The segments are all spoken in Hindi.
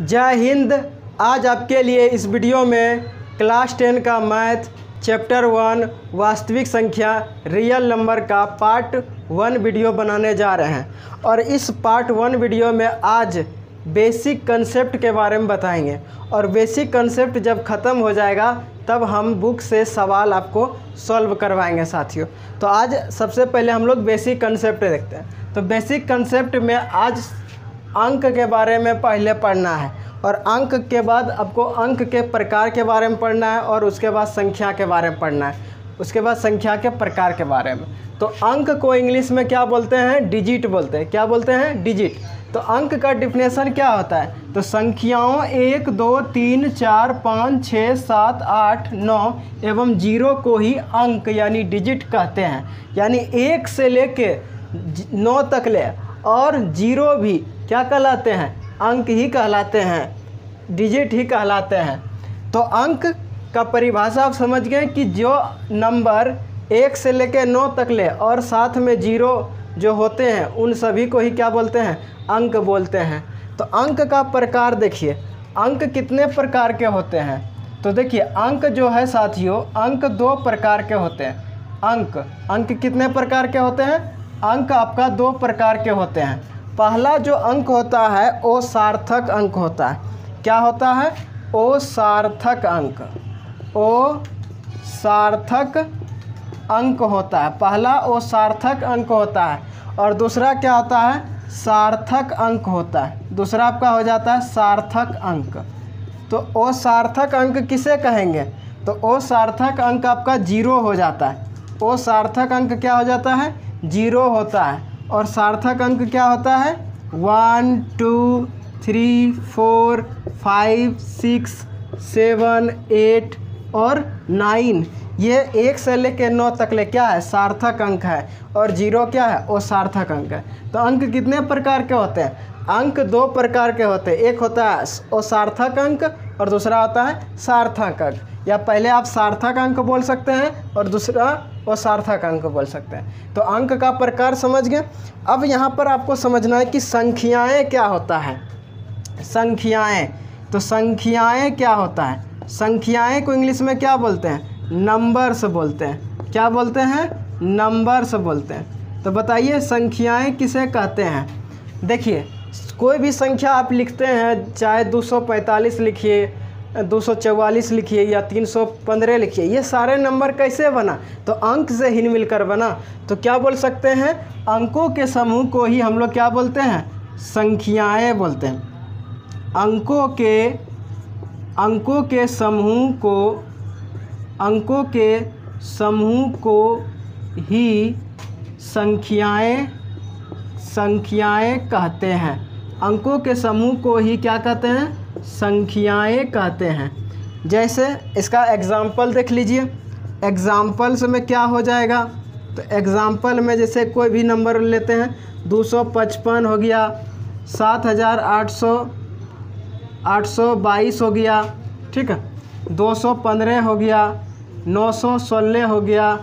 जय हिंद। आज आपके लिए इस वीडियो में क्लास 10 का मैथ चैप्टर 1 वास्तविक संख्या रियल नंबर का पार्ट 1 वीडियो बनाने जा रहे हैं। और इस पार्ट 1 वीडियो में आज बेसिक कंसेप्ट के बारे में बताएंगे। और बेसिक कंसेप्ट जब ख़त्म हो जाएगा तब हम बुक से सवाल आपको सॉल्व करवाएंगे साथियों। तो आज सबसे पहले हम लोग बेसिक कंसेप्ट देखते हैं। तो बेसिक कंसेप्ट में आज अंक के बारे में पहले पढ़ना है, और अंक के बाद आपको अंक के प्रकार के बारे में पढ़ना है, और उसके बाद संख्या के बारे में पढ़ना है, उसके बाद संख्या के प्रकार के बारे में। तो अंक को इंग्लिश में क्या बोलते हैं? डिजिट बोलते हैं। क्या बोलते हैं? डिजिट। तो अंक का डिफिनेशन क्या होता है? तो संख्याओं 1 2 3 4 5 6 7 8 9 एवं 0 को ही अंक यानी डिजिट कहते हैं। यानी 1 से लेके 9 तक ले और 0 भी क्या कहलाते हैं? अंक ही कहलाते हैं, डिजिट ही कहलाते हैं। तो अंक का परिभाषा आप समझ गए कि जो नंबर 1 से लेकर 9 तक ले और साथ में 0 जो होते हैं उन सभी को ही क्या बोलते हैं? अंक बोलते हैं। तो अंक का प्रकार देखिए, अंक कितने प्रकार के होते हैं? तो देखिए अंक जो है साथियों, अंक 2 प्रकार के होते हैं। अंक कितने प्रकार के होते हैं? अंक आपका 2 प्रकार के होते हैं। पहला जो अंक होता है वो सार्थक अंक होता है। क्या होता है? वो सार्थक अंक, वो सार्थक अंक होता है। पहला वो सार्थक अंक होता है, और दूसरा क्या होता है? सार्थक अंक होता है। दूसरा आपका हो जाता है सार्थक अंक। तो वो सार्थक अंक किसे कहेंगे? तो वो सार्थक अंक आपका 0 हो जाता है। वो सार्थक अंक क्या हो जाता है? 0 होता है। और सार्थक अंक क्या होता है? 1 2 3 4 5 6 7 8 और 9, ये 1 से लेकर 9 तक ले क्या है? सार्थक अंक है। और 0 क्या है? वो सार्थक अंक है। तो अंक कितने प्रकार के होते हैं? अंक 2 प्रकार के होते हैं। एक होता है वो सार्थक अंक और दूसरा होता है सार्थक अंक। या पहले आप सार्थक अंक बोल सकते हैं और दूसरा वो सार्थक अंक बोल सकते हैं। तो अंक का प्रकार समझ गए। अब यहाँ पर आपको समझना है कि संख्याएँ क्या होता है। संख्याएँ, तो संख्याएँ क्या होता है? संख्याएँ को इंग्लिश में क्या बोलते हैं? नंबर्स बोलते हैं। क्या बोलते हैं? नंबर्स बोलते हैं। तो बताइए संख्याएँ किसे कहते हैं? देखिए कोई भी संख्या आप लिखते हैं, चाहे 245 लिखिए, 244 लिखिए या 315 लिखिए, ये सारे नंबर कैसे बना? तो अंक से ही मिलकर बना। तो क्या बोल सकते हैं? अंकों के समूह को ही हम लोग क्या बोलते हैं? संख्याएँ बोलते हैं। अंकों के समूह को ही संख्याएँ कहते हैं। अंकों के समूह को ही क्या कहते हैं? संख्याएँ कहते हैं। जैसे इसका एग्जाम्पल देख लीजिए। एग्जाम्पल्स में क्या हो जाएगा? तो एग्जाम्पल में जैसे कोई भी नंबर लेते हैं, 255 हो गया, 7,822 हो गया, ठीक है, 215 हो गया, 916 हो गया,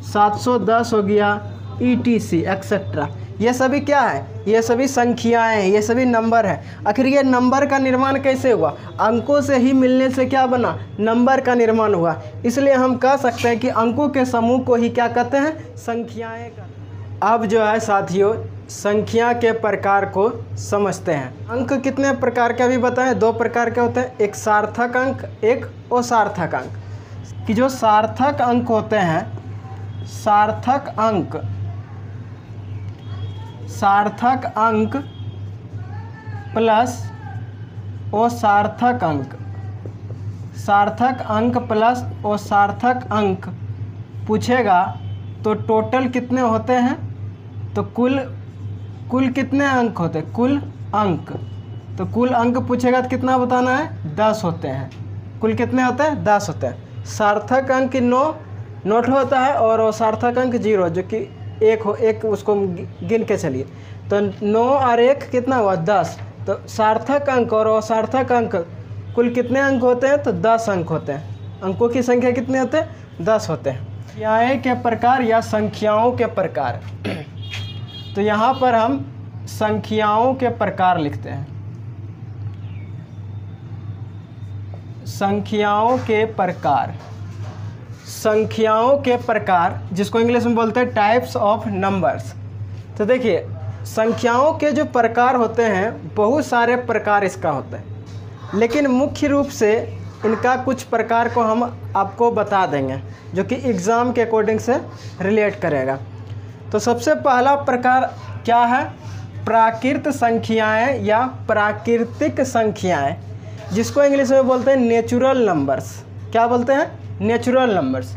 710 हो गया, ETC एक्सेट्रा। ये सभी क्या है? ये सभी संख्याएं हैं, ये सभी नंबर हैं। आखिर ये नंबर का निर्माण कैसे हुआ? अंकों से ही मिलने से क्या बना? नंबर का निर्माण हुआ। इसलिए हम कह सकते हैं कि अंकों के समूह को ही क्या कहते हैं? संख्याएं कहते हैं। अब जो है साथियों संख्या के प्रकार को समझते हैं। अंक कितने प्रकार के अभी बताएं? 2 प्रकार के होते हैं, एक सार्थक अंक, एक असार्थक अंक। कि जो सार्थक अंक होते हैं, सार्थक अंक प्लस असार्थक अंक, सार्थक अंक प्लस असार्थक अंक पूछेगा तो टोटल कितने होते हैं? तो कुल कितने अंक होते हैं? कुल अंक। तो कुल अंक पूछेगा तो कितना बताना है? 10 होते हैं। कुल कितने होते हैं? 10 होते हैं। सार्थक अंक 9 होता है और असार्थक अंक 0, जो कि एक उसको गिन के चलिए। तो 9 और 1 कितना हुआ? 10। तो सार्थक अंक और असार्थक अंक कुल कितने अंक होते हैं? तो 10 अंक होते हैं। अंकों की संख्या कितने होते हैं? 10 होते हैं। संख्याएँ के प्रकार या संख्याओं के प्रकार। तो यहाँ पर हम संख्याओं के प्रकार लिखते हैं। संख्याओं के प्रकार, संख्याओं के प्रकार जिसको इंग्लिश में बोलते हैं टाइप्स ऑफ नंबर्स। तो देखिए संख्याओं के जो प्रकार होते हैं बहुत सारे प्रकार इसका होता है, लेकिन मुख्य रूप से इनका कुछ प्रकार को हम आपको बता देंगे जो कि एग्ज़ाम के अकॉर्डिंग से रिलेट करेगा। तो सबसे पहला प्रकार क्या है? प्राकृत संख्याएं या प्राकृतिक संख्याएं, जिसको इंग्लिश में बोलते हैं नेचुरल नंबर्स। क्या बोलते हैं? Natural numbers.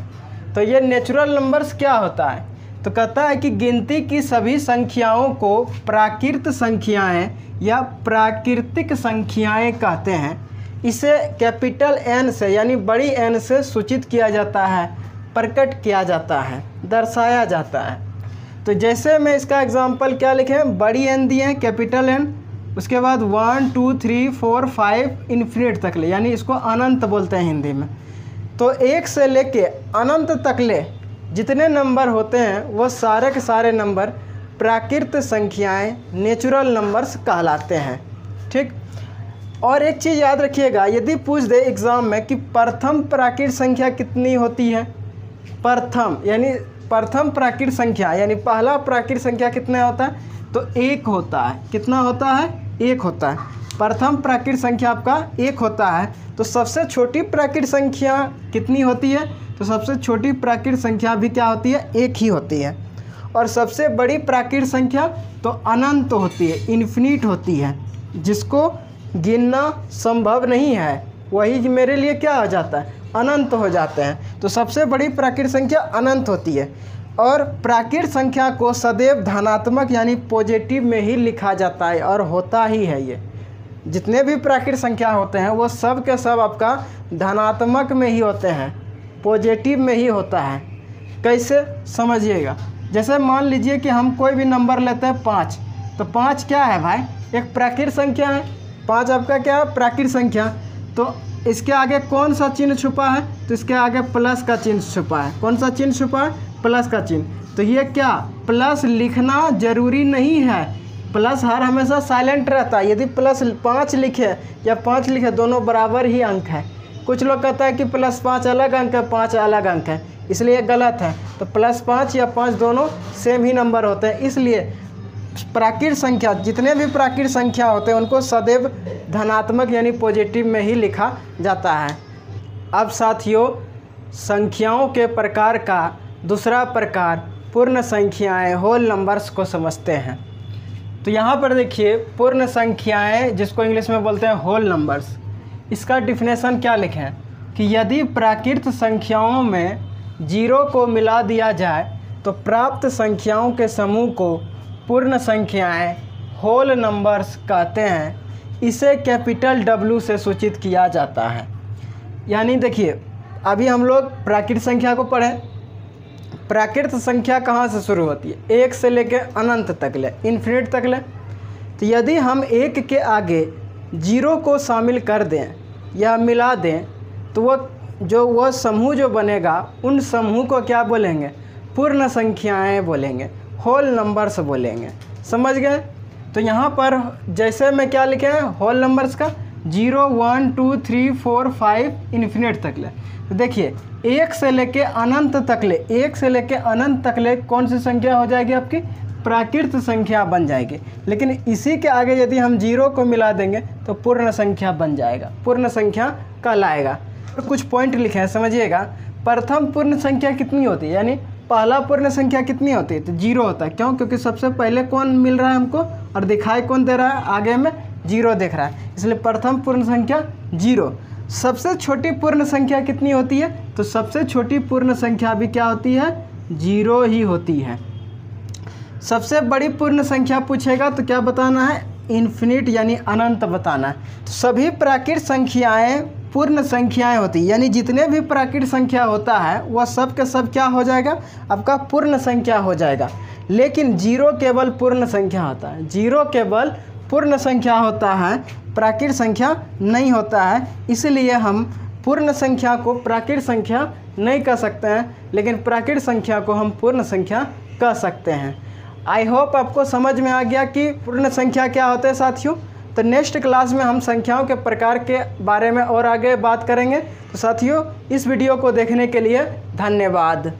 तो ये नेचुरल नंबर्स क्या होता है? तो कहता है कि गिनती की सभी संख्याओं को प्राकृत संख्याएं या प्राकृतिक संख्याएं कहते हैं। इसे कैपिटल एन से यानी बड़ी एन से सूचित किया जाता है, प्रकट किया जाता है, दर्शाया जाता है। तो जैसे मैं इसका एग्जांपल क्या लिखे हैं, बड़ी एन दिए हैं कैपिटल एन, उसके बाद 1 2 3 4 5 इन्फिनिट तक ले, यानी इसको अनंत बोलते हैं हिंदी में। तो एक से लेके अनंत तक ले जितने नंबर होते हैं वो सारे के सारे नंबर प्राकृत संख्याएं, नेचुरल नंबर्स कहलाते हैं। ठीक। और एक चीज़ याद रखिएगा, यदि पूछ दे एग्ज़ाम में कि प्रथम प्राकृत संख्या कितनी होती है, प्रथम यानी प्रथम प्राकृत संख्या यानी पहला प्राकृत संख्या कितना होता है, तो 1 होता है। कितना होता है? 1 होता है। प्रथम प्राकृत संख्या आपका 1 होता है। तो सबसे छोटी प्राकृत संख्या कितनी होती है? तो सबसे छोटी प्राकृत संख्या भी क्या होती है? 1 ही होती है। और सबसे बड़ी प्राकृत संख्या तो अनंत होती है, इन्फिनिट होती है, जिसको गिनना संभव नहीं है, वही मेरे लिए क्या हो जाता है? अनंत हो जाते हैं। तो सबसे बड़ी प्राकृत संख्या अनंत होती है। और प्राकृत संख्या को सदैव धनात्मक यानी पॉजिटिव में ही लिखा जाता है, और होता ही है। ये जितने भी प्राकृत संख्या होते हैं वो सब के सब आपका धनात्मक में ही होते हैं, पॉजिटिव में ही होता है। कैसे समझिएगा, जैसे मान लीजिए कि हम कोई भी नंबर लेते हैं 5, तो 5 क्या है भाई? एक प्राकृत संख्या है। 5 आपका क्या है? प्राकृत संख्या। तो इसके आगे कौन सा चिन्ह छुपा है? तो इसके आगे प्लस का चिन्ह छुपा है। कौन सा चिन्ह छुपा है? प्लस का चिन्ह। तो ये क्या, प्लस लिखना जरूरी नहीं है, प्लस हर हमेशा साइलेंट रहता है। यदि प्लस 5 लिखे या 5 लिखे दोनों बराबर ही अंक है। कुछ लोग कहता है कि +5 अलग अंक है, 5 अलग अंक है, इसलिए गलत है। तो +5 या 5 दोनों सेम ही नंबर होते हैं। इसलिए प्राकृत संख्या, जितने भी प्राकृत संख्या होते हैं उनको सदैव धनात्मक यानी पॉजिटिव में ही लिखा जाता है। अब साथियों, संख्याओं के प्रकार का दूसरा प्रकार पूर्ण संख्याएं, होल नंबर्स को समझते हैं। तो यहाँ पर देखिए पूर्ण संख्याएं, जिसको इंग्लिश में बोलते हैं होल नंबर्स, इसका डिफिनेशन क्या लिखे हैं कि यदि प्राकृत संख्याओं में 0 को मिला दिया जाए तो प्राप्त संख्याओं के समूह को पूर्ण संख्याएं, होल नंबर्स कहते हैं। इसे कैपिटल W से सूचित किया जाता है। यानी देखिए अभी हम लोग प्राकृत संख्या को पढ़ें। प्राकृत संख्या कहाँ से शुरू होती है? 1 से लेकर अनंत तक ले, इन्फिनिट तक ले। तो यदि हम 1 के आगे 0 को शामिल कर दें या मिला दें तो वह समूह जो बनेगा उन समूह को क्या बोलेंगे? पूर्ण संख्याएं बोलेंगे, होल नंबर्स बोलेंगे। समझ गए? तो यहाँ पर जैसे मैं क्या लिखे हैं होल नंबर्स का 0 1 2 3 4 5 इन्फिनिट तक ले। तो देखिए 1 से लेके अनंत तक ले, 1 से लेके अनंत तक ले कौन सी संख्या हो जाएगी? आपकी प्राकृत संख्या बन जाएगी। लेकिन इसी के आगे यदि हम 0 को मिला देंगे तो पूर्ण संख्या बन जाएगा, पूर्ण संख्या कहलाएगा। तो कुछ पॉइंट लिखे हैं, समझिएगा। प्रथम पूर्ण संख्या कितनी होती है, यानी पहला पूर्ण संख्या कितनी होती है? तो 0 होता है। क्यों? क्योंकि सबसे पहले कौन मिल रहा है हमको और दिखाई कौन दे रहा है? आगे में 0 दिख रहा है, इसलिए प्रथम पूर्ण संख्या 0। सबसे छोटी पूर्ण संख्या कितनी होती है? तो सबसे छोटी पूर्ण संख्या भी क्या होती है? 0 ही होती है। सबसे बड़ी पूर्ण संख्या पूछेगा तो क्या बताना है? इन्फिनिट यानी अनंत बताना है। तो सभी प्राकृत संख्याएं पूर्ण संख्याएं होती है, यानी जितने भी प्राकृत संख्या होता है वह सब के सब क्या हो जाएगा? आपका पूर्ण संख्या हो जाएगा। लेकिन 0 केवल पूर्ण संख्या होता है, 0 केवल पूर्ण संख्या होता है, प्राकृत संख्या नहीं होता है। इसलिए हम पूर्ण संख्या को प्राकृत संख्या नहीं कह सकते हैं, लेकिन प्राकृत संख्या को हम पूर्ण संख्या कह सकते हैं। आई होप आपको समझ में आ गया कि पूर्ण संख्या क्या होता है साथियों। तो नेक्स्ट क्लास में हम संख्याओं के प्रकार के बारे में और आगे बात करेंगे। तो साथियों, इस वीडियो को देखने के लिए धन्यवाद।